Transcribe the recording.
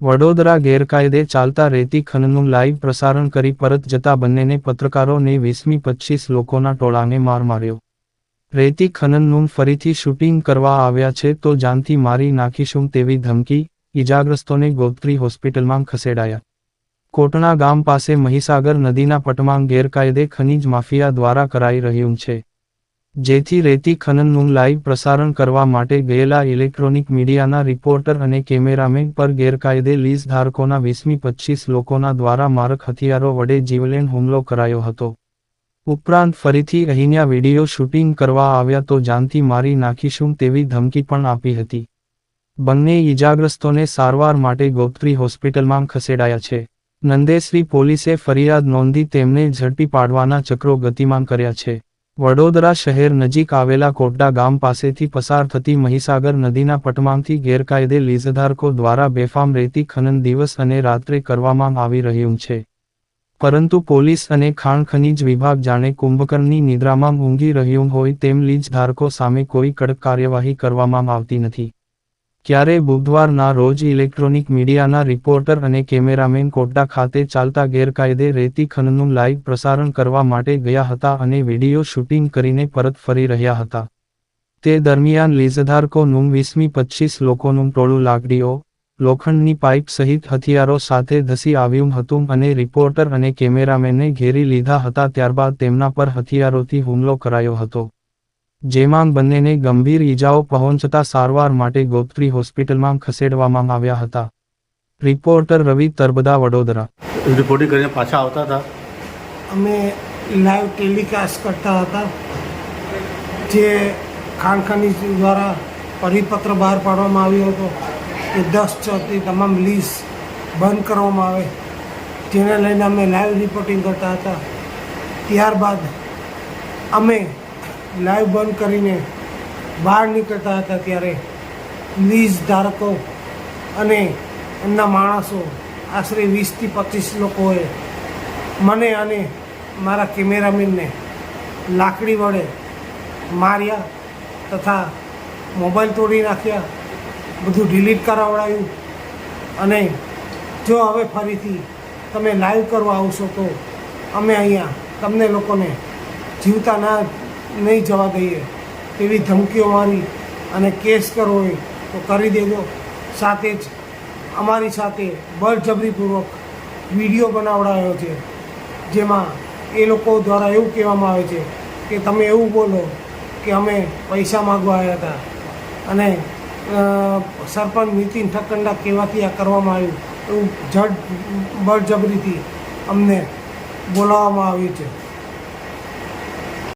વડોદરા ગેરકાયદે ચાલતા રેતી ખનનનું લાઈવ પ્રસારણ કરી પરત જતા બંનેને પત્રકારોને 20-25 લોકોના ટોળાને માર માર્યો. રેતી ખનનનું ફરીથી શૂટિંગ કરવા આવ્યા છે તો જાનથી મારી નાખીશું તેવી ધમકી, ઈજાગ્રસ્તોને ગોત્રી હોસ્પિટલમાં ખસેડાયા. કોટણા ગામ પાસે મહીસાગર નદીના પટમાં ગેરકાયદે ખનીજ માફિયા દ્વારા કરાઈ રહ્યું છે. જેથી રેતી ખનનનું લાઈવ પ્રસારણ કરવા માટે ગયેલા ઇલેક્ટ્રોનિક મીડિયાના રિપોર્ટર અને કેમેરામેન પર ગેરકાયદે લીઝ ધારકોના 20-25 લોકોના દ્વારા મારક હથિયારો વડે જીવલેણ હુમલો કરાયો હતો. ઉપરાંત ફરીથી અહીંયા વિડીયો શૂટિંગ કરવા આવ્યા તો જાનથી મારી નાખીશું તેવી ધમકી પણ આપી હતી. બંને ઈજાગ્રસ્તોને સારવાર માટે ગોત્રી હોસ્પિટલમાં ખસેડાયા છે. નંદેસરી પોલીસે ફરિયાદ નોંધી તેમને ઝડપી પાડવાના ચક્રો ગતિમાન કર્યા છે. વડોદરા શહેર નજીક આવેલા કોટડા ગામ પાસેથી પસાર થતી મહીસાગર નદીના પટમાંથી ગેરકાયદે લીઝધારકો દ્વારા બેફામ રેતી ખનન દિવસ અને રાત્રે કરવામાં આવી રહ્યું છે. પરંતુ પોલીસ અને ખાણ ખનીજ વિભાગ જાણે કુંભકર્ણની નિદ્રામાં ઊંઘી રહ્યું હોય તેમ લીઝધારકો સામે કોઈ કડક કાર્યવાહી કરવામાં આવતી નથી. ક્યારે બુધવારના રોજ ઇલેક્ટ્રોનિક મીડિયાના રિપોર્ટર અને કેમેરામેન કોટડા ખાતે ચાલતા ગેરકાયદે રેતી ખનનનું લાઈવ પ્રસારણ કરવા માટે ગયા હતા અને વિડીયો શૂટિંગ કરીને પરત ફરી રહ્યા હતા. તે દરમિયાન લીઝધારકોનું 20-25 લોકોનું ટોળું લાકડીઓ, લોખંડની પાઇપ સહિત હથિયારો સાથે ધસી આવ્યું હતું અને રિપોર્ટર અને કેમેરામેનને ઘેરી લીધા હતા. ત્યારબાદ તેમના પર હથિયારોથી હુમલો કરાયો હતો. જેમાં બંનેને ગંભીર ઈજાઓ પહોંચતા સારવાર માટે ગોત્રી હોસ્પિટલમાં ખસેડવામાં આવ્યા હતા. રિપોર્ટર રવિ તરબદા, વડોદરા. રિપોર્ટિંગ કરીને પાછા આવતા હતા. અમે લાઈવ ટેલિકાસ્ટ કરતા હતા, જે ખાણ ખનીજ દ્વારા પરિપત્ર બહાર પાડવામાં આવ્યો હતો કે 10/6 તમામ લીઝ બંધ કરવામાં આવે, જેને લઈને અમે લાઈવ રિપોર્ટિંગ કરતા હતા. ત્યારબાદ અમે લાઈવ બંધ કરીને બહાર નીકળતા હતા ત્યારે લીઝ ધારકો અને એમના માણસો આશરે 20-25 લોકોએ મને અને મારા કેમેરામેનને લાકડી વડે માર્યા તથા મોબાઈલ તોડી નાખ્યા, બધું ડિલીટ કરાવડાવ્યું. અને જો હવે ફરીથી તમે લાઈવ કરવા આવશો તો અમે અહીંયા તમને લોકોને જીવતા નહીં જવા દઈએ તેવી ધમકીઓ મારી અને કેસ કરવો હોય તો કરી દેજો. સાથે જ અમારી સાથે બળજબરીપૂર્વક વિડીયો બનાવડાયો છે, જેમાં એ લોકો દ્વારા એવું કહેવામાં આવે છે કે તમે એવું બોલો કે અમે પૈસા માગવા આવ્યા હતા અને સરપંચ નીતિન ઠક્કંડા કહેવાથી આ કરવામાં આવ્યું, એવું બળજબરીથી અમને બોલાવવામાં આવ્યું છે.